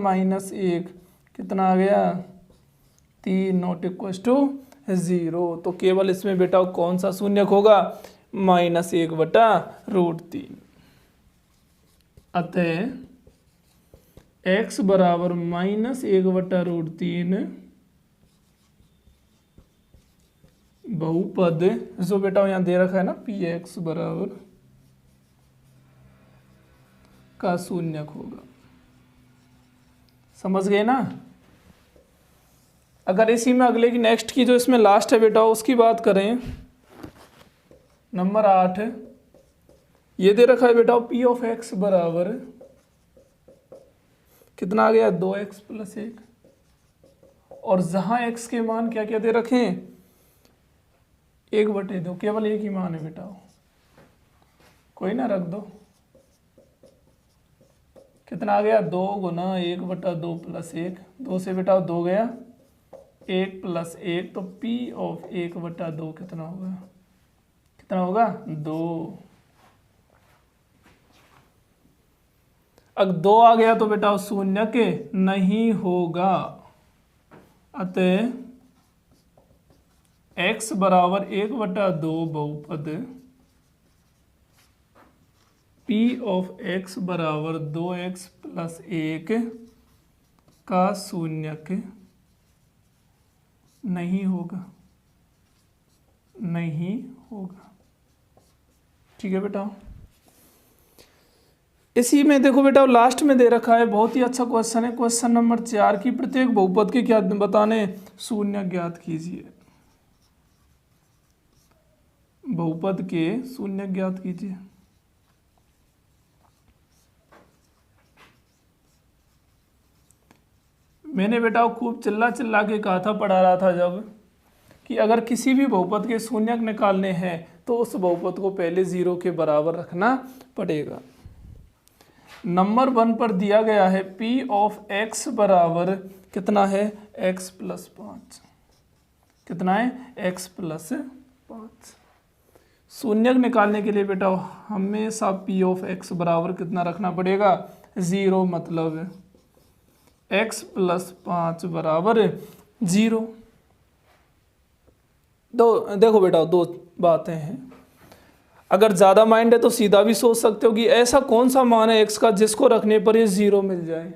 1 कितना आ गया 3, नॉट इक्वल टू 0। तो केवल इसमें बेटा कौन सा शून्यक होगा -1/√3। अतः x बराबर -1/√3 बहुपद जो बेटा यहाँ दे रखा है ना px बराबर का शून्यक होगा। समझ गए ना। अगर इसी में अगले की नेक्स्ट की जो इसमें लास्ट है बेटा उसकी बात करें, नंबर 8 ये दे रखा है बेटा पी ऑफ एक्स बराबर कितना आ गया 2x + 1, और जहां x के मान क्या क्या दे रखे हैं 1/2, केवल एक ही मान है बेटा, कोई ना रख दो। कितना आ गया 2 × 1/2 + 1, 2 से बेटा 2 गया, 1 + 1, तो P ऑफ 1/2 कितना होगा, कितना होगा 2। अगर 2 आ गया तो बेटा शून्य के नहीं होगा, अतः x बराबर 1/2 बहुपद P ऑफ x बराबर 2x + 1 का शून्यक नहीं होगा, नहीं होगा। ठीक है बेटा, इसी में देखो बेटा लास्ट में दे रखा है, बहुत ही अच्छा क्वेश्चन है, क्वेश्चन नंबर 4 की प्रत्येक बहुपद के क्या बताने शून्य ज्ञात कीजिए, बहुपद के शून्य ज्ञात कीजिए। मैंने बेटा खूब चिल्ला चिल्ला के कहा था, पढ़ा रहा था जब, कि अगर किसी भी बहुपद के शून्यक निकालने हैं तो उस बहुपद को पहले 0 के बराबर रखना पड़ेगा। नंबर 1 पर दिया गया है P ऑफ x बराबर कितना है x + 5, कितना है x + 5। शून्यक निकालने के लिए बेटा हमेशा P ऑफ x बराबर कितना रखना पड़ेगा 0, मतलब x + 5 बराबर 0। देखो बेटा दो बातें हैं, अगर ज़्यादा माइंड है तो सीधा भी सोच सकते हो कि ऐसा कौन सा मान है x का जिसको रखने पर ये 0 मिल जाए,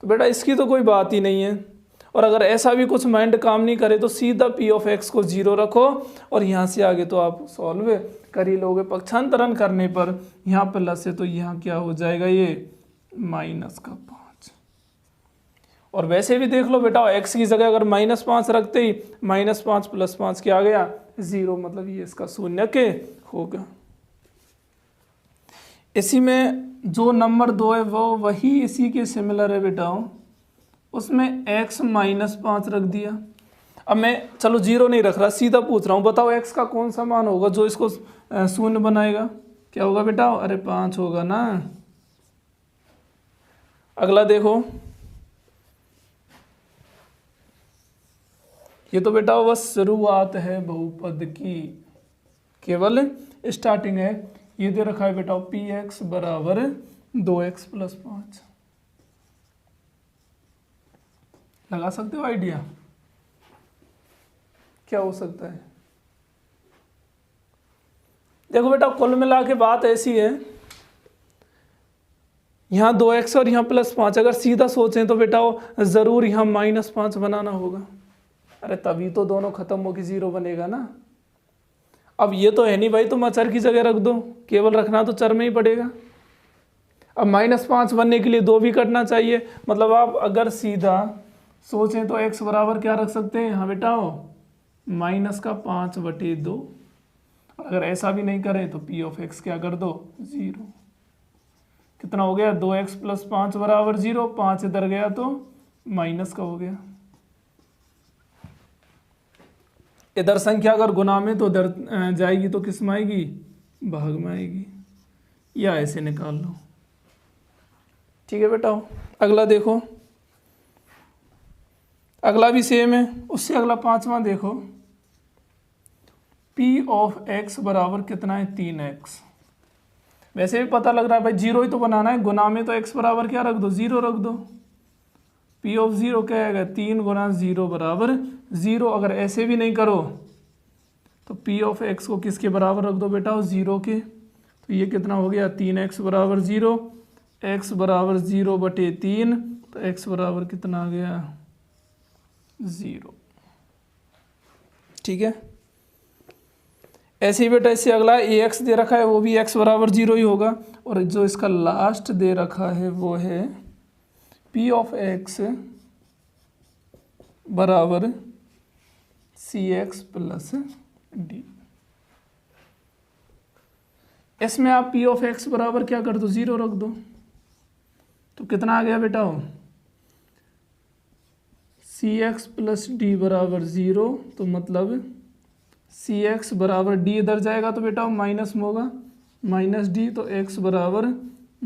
तो बेटा इसकी तो कोई बात ही नहीं है। और अगर ऐसा भी कुछ माइंड काम नहीं करे तो सीधा P ऑफ x को 0 रखो, और यहाँ से आगे तो आप सॉल्व कर ही लोगे। पक्षांतरण करने पर यहाँ प्लस है तो यहाँ क्या हो जाएगा ये -5। और वैसे भी देख लो बेटा x की जगह अगर -5 रखते ही -5 + 5 क्या आ गया 0, मतलब ये इसका शून्य के होगा। इसी में जो नंबर 2 है वो वही इसी के सिमिलर है बेटा, उसमें x -5 रख दिया। अब मैं चलो 0 नहीं रख रहा, सीधा पूछ रहा हूँ, बताओ x का कौन सा मान होगा जो इसको शून्य बनाएगा, क्या होगा बेटा, अरे 5 होगा ना। अगला देखो, ये तो बेटा बस शुरुआत है बहुपद की, केवल स्टार्टिंग है। ये दे रखा है बेटा Px बराबर 2x + 5, लगा सकते हो आइडिया क्या हो सकता है। देखो बेटा कुल मिला के बात ऐसी है, यहाँ 2x और यहाँ +5, अगर सीधा सोचें तो बेटा जरूर यहाँ -5 बनाना होगा, अरे तभी तो दोनों खत्म होकर 0 बनेगा ना। अब ये तो है नहीं भाई तुम अचर की जगह रख दो, केवल रखना तो चर में ही पड़ेगा। अब -5 बनने के लिए 2 भी कटना चाहिए, मतलब आप अगर सीधा सोचें तो x बराबर क्या रख सकते हैं, हाँ बेटा -5/2। अगर ऐसा भी नहीं करें तो P ऑफ x क्या कर दो 0। कितना हो गया 2x + 5 बराबर 0, 5 इधर गया तो माइनस का हो गया। इधर संख्या अगर गुना में तो इधर जाएगी तो किस में आएगी, भाग में आएगी, या ऐसे निकाल लो। ठीक है बेटा, अगला देखो, अगला भी सेम है, उससे अगला 5वां देखो, P ऑफ x बराबर कितना है 3x। वैसे भी पता लग रहा है भाई 0 ही तो बनाना है, गुना में तो x बराबर क्या रख दो 0 रख दो। P ऑफ 0 क्या आएगा 3 × 0 बराबर 0। अगर ऐसे भी नहीं करो तो P ऑफ x को किसके बराबर रख दो बेटा 0 के, तो ये कितना हो गया 3x बराबर 0, x बराबर 0/3, तो x बराबर कितना आ गया 0। ठीक है, ऐसे ही बेटा इससे अगला ax दे रखा है, वो भी x बराबर 0 ही होगा, और जो इसका लास्ट दे रखा है वो है P ऑफ x बराबर cx + d। इसमें आप पी ऑफ एक्स बराबर क्या कर दो, 0 रख दो, तो कितना आ गया बेटा हो, सी एक्स प्लस डी बराबर 0, तो मतलब सी एक्स बराबर डी इधर जाएगा तो बेटा माइनस में होगा, माइनस डी, तो एक्स बराबर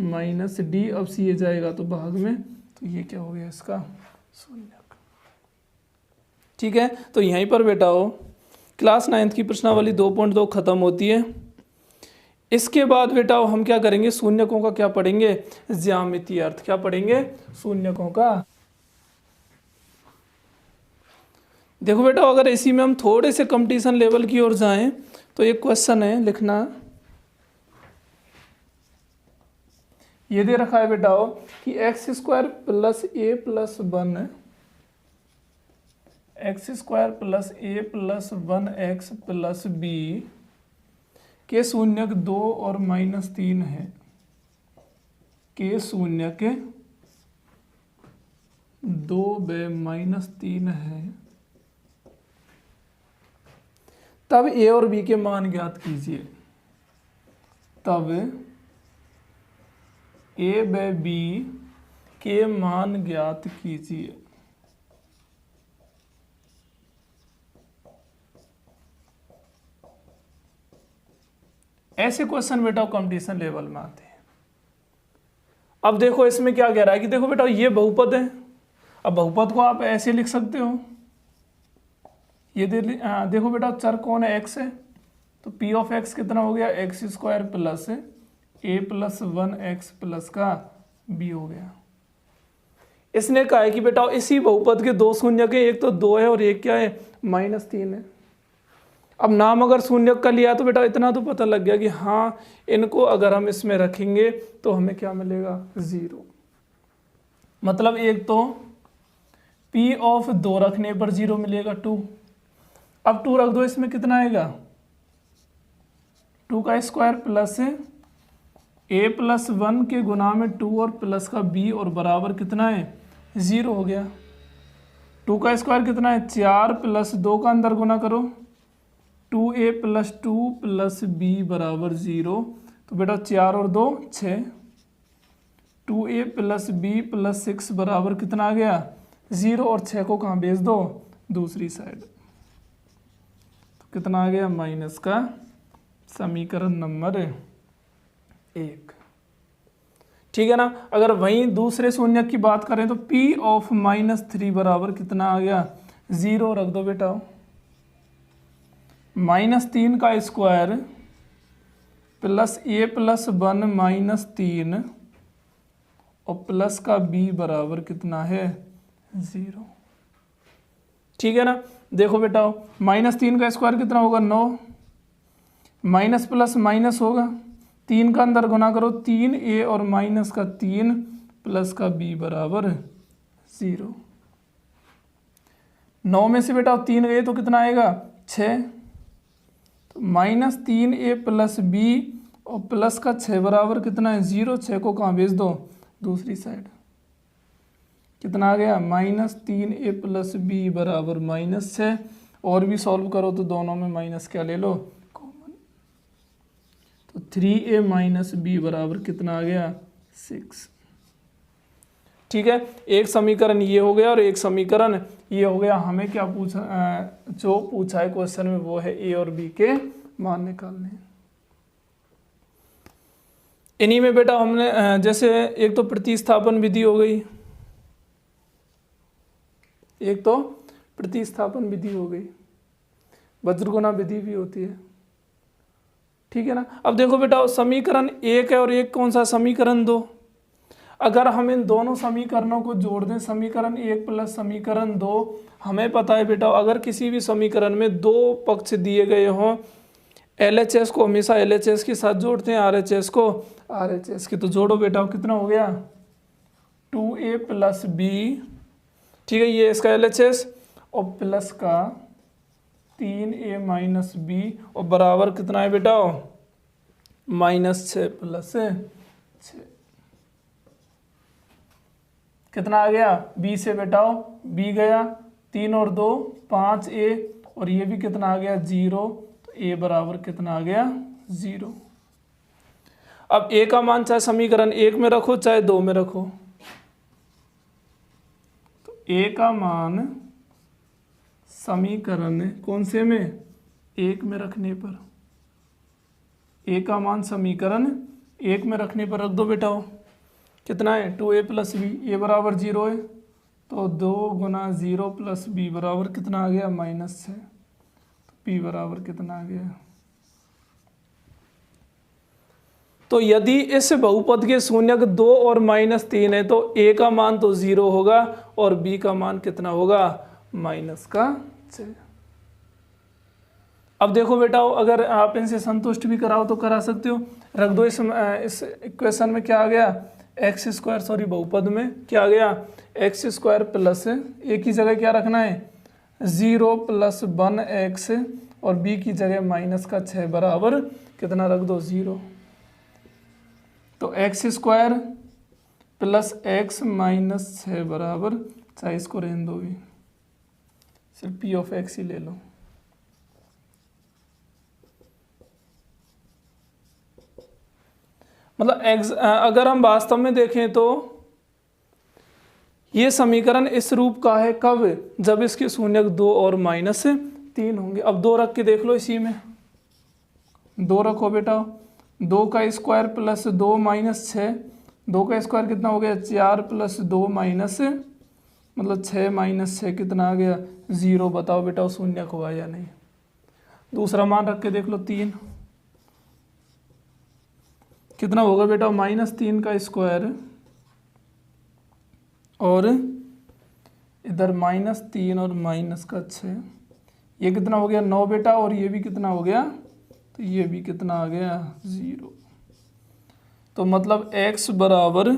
माइनस डी, अब सी ए जाएगा तो भाग में, तो ये क्या हो गया इसका शून्यक। ठीक है, तो यहीं पर बेटा हो क्लास 9th की प्रश्नावली 2.2 खत्म होती है। इसके बाद बेटा हम क्या करेंगे, शून्यकों का क्या पढ़ेंगे, ज्यामितीय अर्थ। क्या पढ़ेंगे, शून्यकों का। देखो बेटा अगर इसी में हम थोड़े से कंपटीशन लेवल की ओर जाएं तो एक क्वेश्चन है लिखना, ये दे रखा है बेटा कि एक्स स्क्वायर प्लस ए प्लस 1, एक्स स्क्वायर प्लस ए प्लस 1x प्लस बी के शून्यक 2 और -3 है, के शून्यक 2 व -3 है, तब ए और बी के मान ज्ञात कीजिए। तब ए व बी के मान ज्ञात कीजिए। ऐसे क्वेश्चन बेटा कंपटीशन लेवल में आते हैं। अब देखो इसमें क्या कह रहा है कि देखो बेटा ये बहुपद है, अब बहुपद को आप ऐसे लिख सकते हो, ये देखो बेटा चर कौन है, एक्स है, तो पी ऑफ एक्स कितना हो गया, एक्स स्क्वायर प्लस ए प्लस 1x प्लस का बी हो गया। इसने कहा है कि बेटा इसी बहुपद के दो शून्यक है, एक तो 2 है और एक क्या है -3 है। अब नाम अगर शून्यक का लिया तो बेटा इतना तो पता लग गया कि हाँ इनको अगर हम इसमें रखेंगे तो हमें क्या मिलेगा, 0। मतलब एक तो P ऑफ 2 रखने पर 0 मिलेगा 2। अब 2 रख दो, इसमें कितना आएगा 2 का स्क्वायर प्लस a प्लस 1 के गुना में 2 और प्लस का b और बराबर कितना है 0 हो गया। 2 का स्क्वायर कितना है 4 प्लस 2 का अंदर गुना करो 2a प्लस 2 प्लस b बराबर 0, तो बेटा 4 और 2 6, 2a प्लस b प्लस 6 बराबर कितना आ गया 0, और 6 को कहाँ भेज दो दूसरी साइड, तो कितना आ गया माइनस का समीकरण नंबर 1। ठीक है ना। अगर वहीं दूसरे शून्य की बात करें तो P ऑफ -3 बराबर कितना आ गया 0 रख दो बेटा, -3 का स्क्वायर प्लस a प्लस 1 -3 और प्लस का b बराबर कितना है 0। ठीक है ना। देखो बेटा -3 का स्क्वायर कितना होगा 9, माइनस प्लस माइनस होगा, 3 का अंदर गुना करो 3a और माइनस का 3 प्लस का b बराबर 0। 9 में से बेटा 3 गए तो कितना आएगा 6, तो -3a प्लस b और प्लस का 6 बराबर कितना है 0। 6 को कहाँ भेज दो दूसरी साइड, कितना आ गया -3a प्लस b बराबर -6। और भी सॉल्व करो तो दोनों में माइनस क्या ले लो कॉमन, तो 3a माइनस b बराबर कितना आ गया 6। ठीक है, एक समीकरण ये हो गया और एक समीकरण ये हो गया। हमें क्या पूछा, जो पूछा है क्वेश्चन में वो है a और b के मान निकालने। इन्हीं में बेटा हमने जैसे एक तो प्रतिस्थापन विधि हो गई, एक तो प्रतिस्थापन विधि हो गई, वज्रगुणा विधि भी होती है। ठीक है ना। अब देखो बेटा समीकरण 1 है और एक कौन सा समीकरण 2। अगर हम इन दोनों समीकरणों को जोड़ दें, समीकरण 1 प्लस समीकरण 2, हमें पता है बेटा अगर किसी भी समीकरण में दो पक्ष दिए गए हों, LHS को हमेशा LHS के साथ जोड़ते हैं, RHS को RHS के, तो जोड़ो बेटा कितना हो गया 2a प्लस b। ठीक है, ये इसका LHS और प्लस का 3a माइनस b और बराबर कितना है बेटा -6 प्लस 6। कितना आ गया b से बेटा b गया 3 और 2 5a और ये भी कितना आ गया 0, तो a बराबर कितना आ गया 0। अब ए का मान चाहे समीकरण 1 में रखो चाहे 2 में रखो, तो ए का मान समीकरण कौन से में 1 में रखने पर, ए का मान समीकरण 1 में रखने पर रख दो बेटा। कितना है 2a + b, ए बराबर 0 है तो 2 × 0 + b बराबर कितना आ गया -6, तो p बराबर कितना आ गया। तो यदि इस बहुपद के शून्यक 2 और -3 है तो a का मान तो 0 होगा और b का मान कितना होगा -6। अब देखो बेटा, अगर आप इनसे संतुष्ट भी कराओ तो करा सकते हो। रख दो इस इक्वेशन में क्या आ गया x², सॉरी बहुपद में क्या आ गया x² प्लस a की जगह क्या रखना है 0 + 1x और b की जगह -6 बराबर कितना रख दो 0। तो x² प्लस x -6 बराबर, चाहे इसको रहने दो भी, सिर्फ p ऑफ x ही ले लो। मतलब अगर हम वास्तव में देखें तो ये समीकरण इस रूप का है कब, जब इसके शून्यक 2 और -3 होंगे। अब 2 रख के देख लो, इसी में 2 रखो बेटा, 2 का स्क्वायर प्लस 2 -6, 2 का स्क्वायर कितना हो गया 4 + 2 मतलब 6 - 6 कितना आ गया 0। बताओ बेटा वो शून्यक हुआ या नहीं। दूसरा मान रख के देख लो 3, कितना होगा बेटा -3 का स्क्वायर और इधर -3 और -6, ये कितना हो गया 9 बेटा, और ये भी कितना हो गया, तो ये भी कितना आ गया 0। तो मतलब x बराबर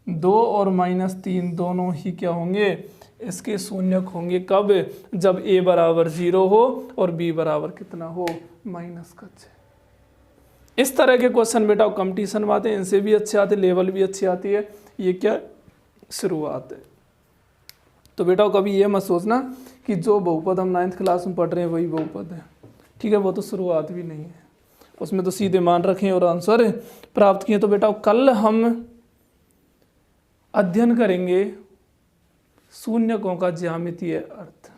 2 और -3 दोनों ही क्या होंगे, इसके शून्यक होंगे कब, जब a बराबर 0 हो और b बराबर कितना हो -6। इस तरह के क्वेश्चन बेटा कंपटीशन में आते हैं, इनसे भी अच्छे आते, लेवल भी अच्छी आती है। ये क्या शुरुआत है। तो बेटा कभी ये मत सोचना कि जो बहुपद हम 9th क्लास में पढ़ रहे हैं वही बहुपद है, ठीक है, वो तो शुरुआत भी नहीं है, उसमें तो सीधे मान रखें और आंसर प्राप्त किए। तो बेटा कल हम अध्ययन करेंगे शून्यकों का ज्यामितीय अर्थ,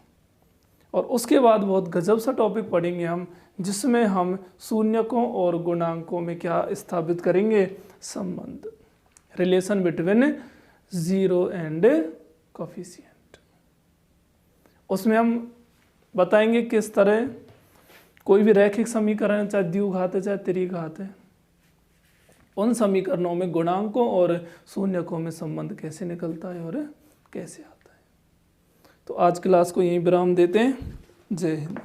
और उसके बाद बहुत गजब सा टॉपिक पढ़ेंगे हम, जिसमें हम शून्यकों और गुणांकों में क्या स्थापित करेंगे, संबंध, रिलेशन बिटवीन 0 एंड कोफिशिएंट। उसमें हम बताएंगे किस तरह कोई भी रैखिक समीकरण, चाहे द्विघात है चाहे त्रिघात है, उन समीकरणों में गुणांकों और शून्यकों में संबंध कैसे निकलता है और कैसे आता है। तो आज क्लास को यहीं विराम देते हैं। जय हिंद।